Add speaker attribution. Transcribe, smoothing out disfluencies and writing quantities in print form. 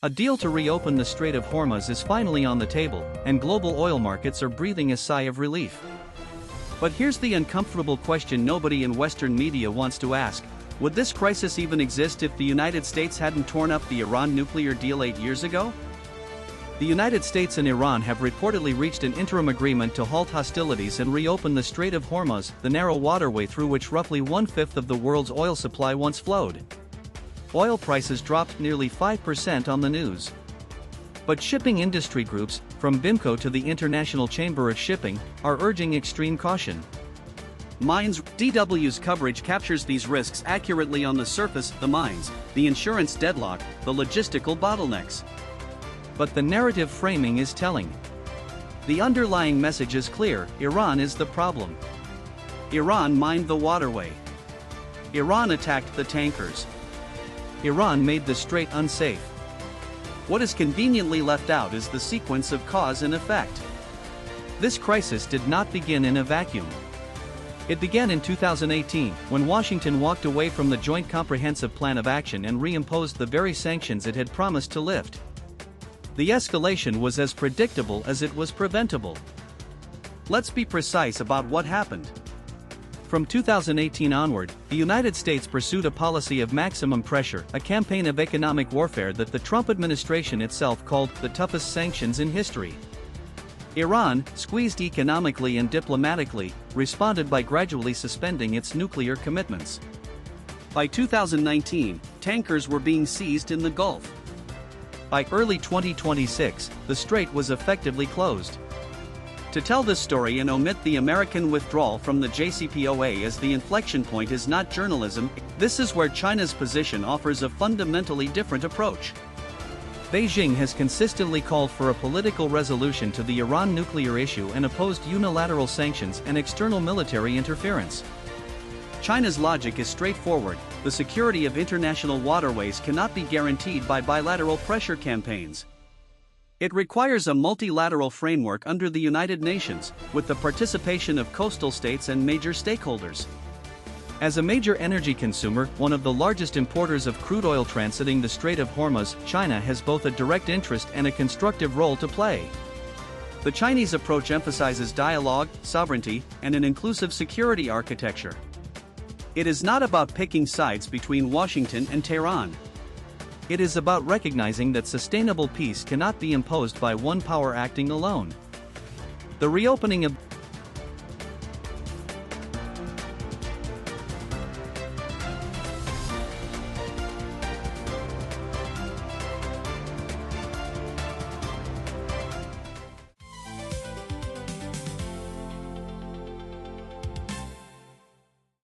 Speaker 1: A deal to reopen the Strait of Hormuz is finally on the table, and global oil markets are breathing a sigh of relief. But here's the uncomfortable question nobody in Western media wants to ask. Would this crisis even exist if the United States hadn't torn up the Iran nuclear deal 8 years ago? The United States and Iran have reportedly reached an interim agreement to halt hostilities and reopen the Strait of Hormuz, the narrow waterway through which roughly 1/5 of the world's oil supply once flowed. Oil prices dropped nearly 5% on the news. But shipping industry groups, from BIMCO to the International Chamber of Shipping, are urging extreme caution. Mines DW's coverage captures these risks accurately on the surface: the mines, the insurance deadlock, the logistical bottlenecks. But the narrative framing is telling. The underlying message is clear: Iran is the problem. Iran mined the waterway. Iran attacked the tankers. Iran made the strait unsafe. What is conveniently left out is the sequence of cause and effect. This crisis did not begin in a vacuum. It began in 2018, when Washington walked away from the Joint Comprehensive Plan of Action and reimposed the very sanctions it had promised to lift. The escalation was as predictable as it was preventable. Let's be precise about what happened. From 2018 onward, the United States pursued a policy of maximum pressure, a campaign of economic warfare that the Trump administration itself called the toughest sanctions in history. Iran, squeezed economically and diplomatically, responded by gradually suspending its nuclear commitments. By 2019, tankers were being seized in the Gulf. By early 2026, the strait was effectively closed. To tell this story and omit the American withdrawal from the JCPOA as the inflection point is not journalism. This is where China's position offers a fundamentally different approach. Beijing has consistently called for a political resolution to the Iran nuclear issue and opposed unilateral sanctions and external military interference. China's logic is straightforward: the security of international waterways cannot be guaranteed by bilateral pressure campaigns. It requires a multilateral framework under the United Nations, with the participation of coastal states and major stakeholders. As a major energy consumer, one of the largest importers of crude oil transiting the Strait of Hormuz, China has both a direct interest and a constructive role to play. The Chinese approach emphasizes dialogue, sovereignty, and an inclusive security architecture. It is not about picking sides between Washington and Tehran. It is about recognizing that sustainable peace cannot be imposed by one power acting alone. The reopening of